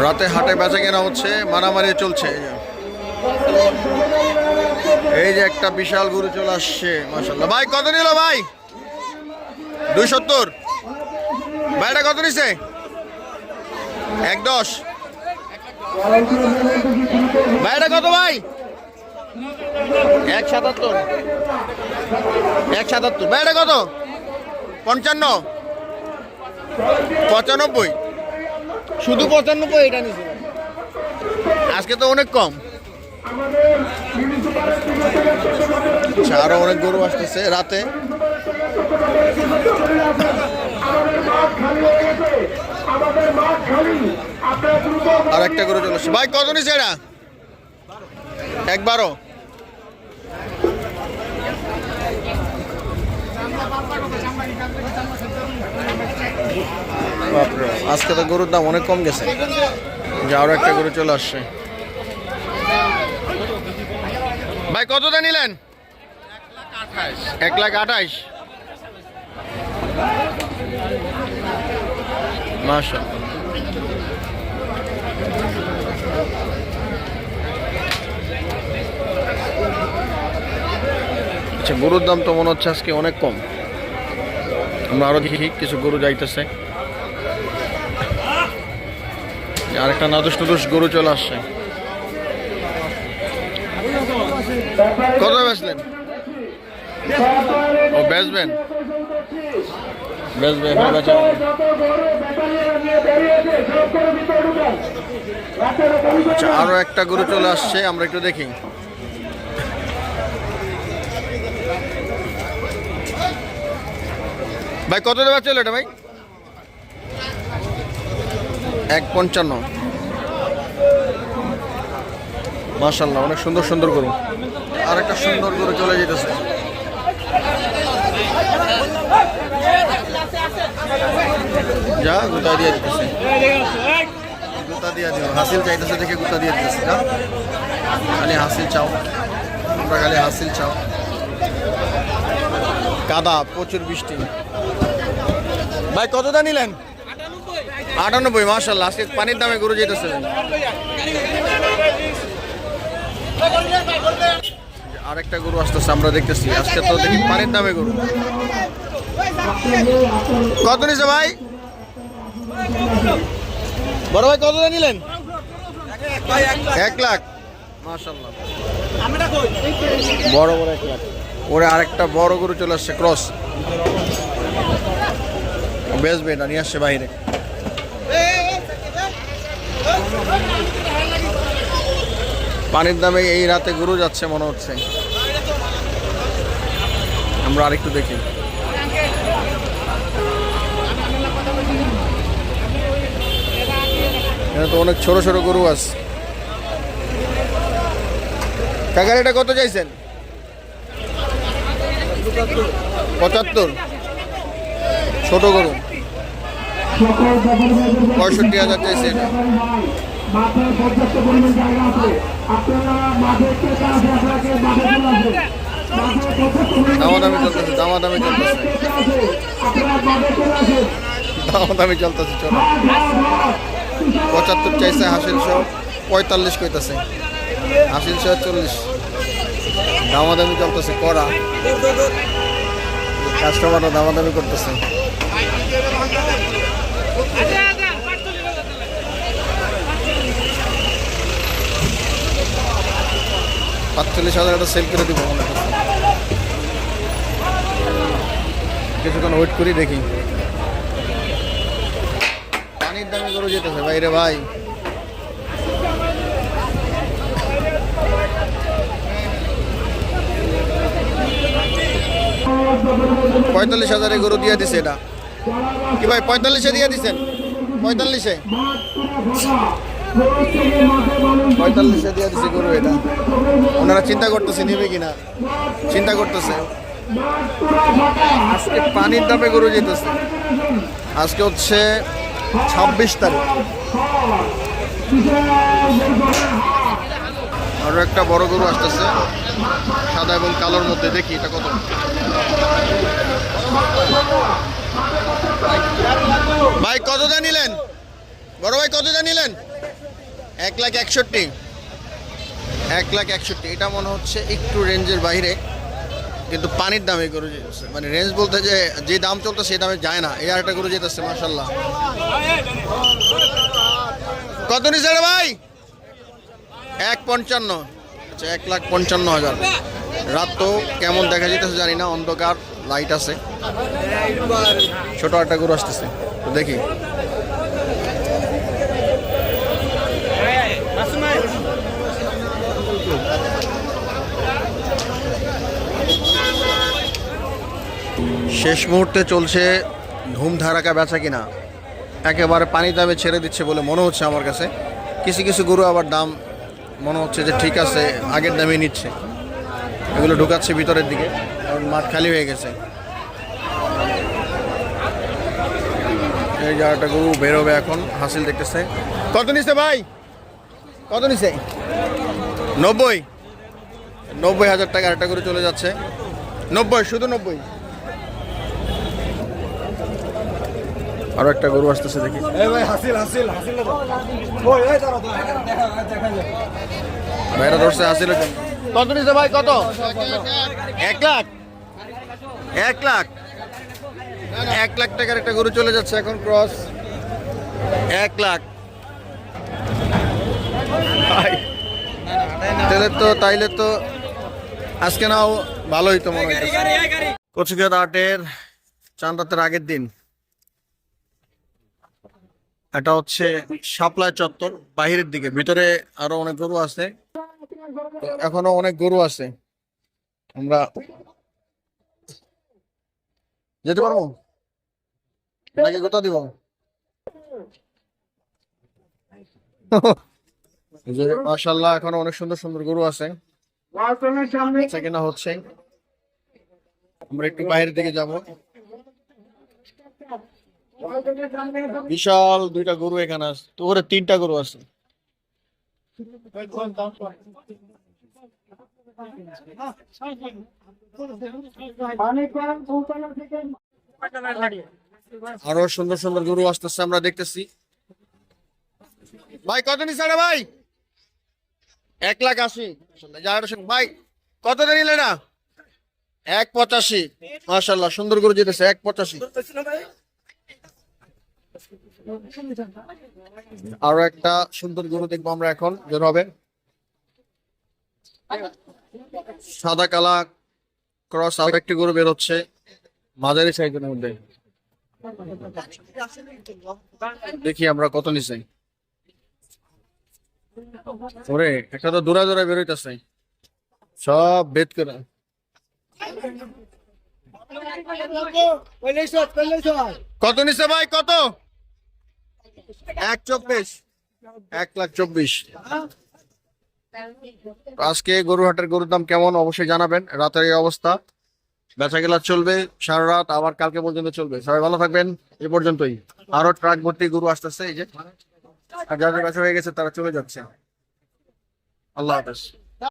রাতে হাটে বেচা কেনা হচ্ছে, মারামারি চলছে। এই যে একটা বিশাল গরু চলে আসছে মাশাআল্লাহ। ভাই কত নিল ভাই? 270। ভাইটা কত নিছে? 110। ভাইটা কত ভাই? 177। 177। ভাইটা কত? 55। 95। শুধু 95 এটা নিছে। আজকে তো অনেক কম। আরো অনেক গরু আসতেছে রাতে। আর একটা গরু চলে আসছে। ভাই কত নিছে এটা? 112। আজকে তো গরুর দাম অনেক কম গেছে। যে আরো একটা গরু চলে আসছে। ভাই কতটা নিলেন? 1,28,000। মাশাআল্লাহ। আচ্ছা, গরুর দাম তো মনে হচ্ছে আজকে অনেক কম। আমরা আরো দেখি কিছু গরু যাইতেছে। আরেকটা নাদুস নাদুস গরু চলে আসছে। কত বেচলেন? ও বেচবেন? বেচবে? আচ্ছা, আরো একটা গরু চলে আসছে, আমরা একটু দেখি। ভাই কত দেওয়া চলো এটা ভাই? 155। মাশাআল্লাহ, অনেক সুন্দর সুন্দর গরু। আর একটা সুন্দর গরু চলে যেতেছে। যা গুতা দিয়ে দিতেছে, গুতা দিয়ে দিও। হাসিল চাইতেছে দেখে গুতা দিয়ে দিতেছে। যা খালি হাসিল চাও, তোমরা খালি হাসিল চাও। কাদা, প্রচুর বৃষ্টি। ভাই কতটা নিলেন? 98। মাশাআল্লাহ, আজকে পানির দামে গরু যেতেছে। আরেকটা গরু আসতেছে, আমরা দেখতেছি। আজকে তো দেখি পানির দামে গরু। কত নিছে ভাই? বড় ভাই কতটা নিলেন? 1 লাখ। মাশাআল্লাহ, বড় বড় 1 লাখ। ওরে আরেকটা বড় গরু চলে আসছে, ক্রস। বেচবে না, নিয়ে আসছে বাইরে। পানির দামে এই রাতে গরু যাচ্ছে মনে হচ্ছে। আমরা আরেকটু দেখি। এখানে তো অনেক ছোট ছোট গরু আছে। কাকার এটা কত চাইছেন? 75। ছোট গরু 65,000 চাইছেন। দামাদামি চলতেছে, দামাদামি চলতেছে, দামাদামি চলতেছে। চলো, 75 চাইছে। হাসিল সহ 45 কইতাছে। হাসিল সহ 40। দামাদামি চলতেছে করা। কাস্টমাররা দামাদামি করতেছে। 45,000 একটা সেল করে দিব। কিছুক্ষণ ওয়েট করি, দেখি। পানির দামে গরু যেতেছে ভাই রে ভাই। $45,000 গরু দিয়ে দিছে এটা। কি ভাই 45-এ দিয়ে দিচ্ছেন? 45-এ 45-এ দিয়ে দিছে গরু এটা। ওনারা চিন্তা করতেছে নেবে কিনা, চিন্তা করতেছে। আজকে পানির দামে গরু যেতেছে। আজকে হচ্ছে 26 তারিখ। আরো একটা বড় গরু আসতেছে, সাদা এবং কালোর মধ্যে। দেখি এটা কত। ভাই কতটা নিলেন? বড় ভাই কত জানিলেন? 1,61,000। 1,61,000। এটা মনে হচ্ছে একটু রেঞ্জের বাইরে, কিন্তু পানির দামে গরু যেতেছে, মানে রেঞ্জ বলতে যে দাম চলতো সেই দামে যায় না। এই আরেকটা গরু যেতেছে মাশাল্লাহ। কত নিছে রে ভাই? 1,55,000। আচ্ছা, 1,55,000। রাত তো কেমন দেখা যেতেছে জানি না, অন্ধকার, লাইট আছে। ছোট একটা গরু আসতেছে, তো দেখি। শেষ মুহূর্তে চলছে ধুমধারাকা বেচা কিনা, একেবারে পানি দামে ছেড়ে দিচ্ছে বলে মনে হচ্ছে আমার কাছে। কিছু কিছু গরু আবার দাম মনে হচ্ছে যে ঠিক আছে, আগের দামে নিচ্ছে। এগুলো ঢুকাচ্ছে ভিতরের দিকে, কারণ মাঠ খালি হয়ে গেছে। এই জায়গাটা গরু বেরোবে এখন, হাসিল দেখতেছে। কত নিছে ভাই? কত নিছে? 90,000 টাকা একটা করে চলে যাচ্ছে। 90, শুধু 90। আরো একটা গরু আসতেছে, দেখি। ভাইরা ধরছে হাসিল। কত নিছে ভাই? কত? 1 লাখ। 1 লাখ। 1 লাখ টাকার একটা গরু চলে যাচ্ছে এখন, ক্রস। 1 লাখ। তাইলে তো আজকে নাও ভালোই তো মনে হয়। কচুক্ষেত হাটের চাঁদ রাতের আগের দিন। এটা হচ্ছে শাপলা চত্বর, বাহিরের দিকে। ভিতরে আরো অনেক গরু আছে, এখনো অনেক গরু আছে। আমরা যেতে পারবো নাকি কোথা দিব? মাশাআল্লাহ, এখনো অনেক সুন্দর সুন্দর গরু আছে, কেনা হচ্ছে। আমরা একটু বাইরের দিকে যাব। বিশাল দুইটা গরু এখানে আছে, তো ওরে 3টা গরু আছে। আরো সুন্দর সুন্দর গরু আসতেছে, আমরা দেখতেছি। ভাই কত নিছে রে ভাই? 1,80,000। ভাই কত নিলে না? 1,85,000। মাশাআল্লাহ, সুন্দর গরু যেতেছে। 1,85,000। আরো একটা সুন্দর গরু দেখবো আমরা এখন, বের হবে। সাদা কালা ক্রস আর একটি গরু বের হচ্ছে, মাঝারি সাইজের মধ্যে। দেখি আমরা কত নিছে। ওরে, একটা তো দূরা দূরা বেরোইতেছে, সব বেদ করে। কত নিছে ভাই? কত? 1,24,000। 1,24,000। আজকে গরুহাটের গরুর দাম কেমন অবশ্যই জানাবেন। রাতের এই অবস্থা, বেচা কেনা চলবে সারা রাত, আবার কালকে পর্যন্ত চলবে। সবাই ভালো থাকবেন। এ পর্যন্তই। আরো ট্রাক ভর্তি গরু আসতেছে, এই যে। আর যাদের বেচা হয়ে গেছে তারা চলে যাচ্ছে। আল্লাহ হাফেজ।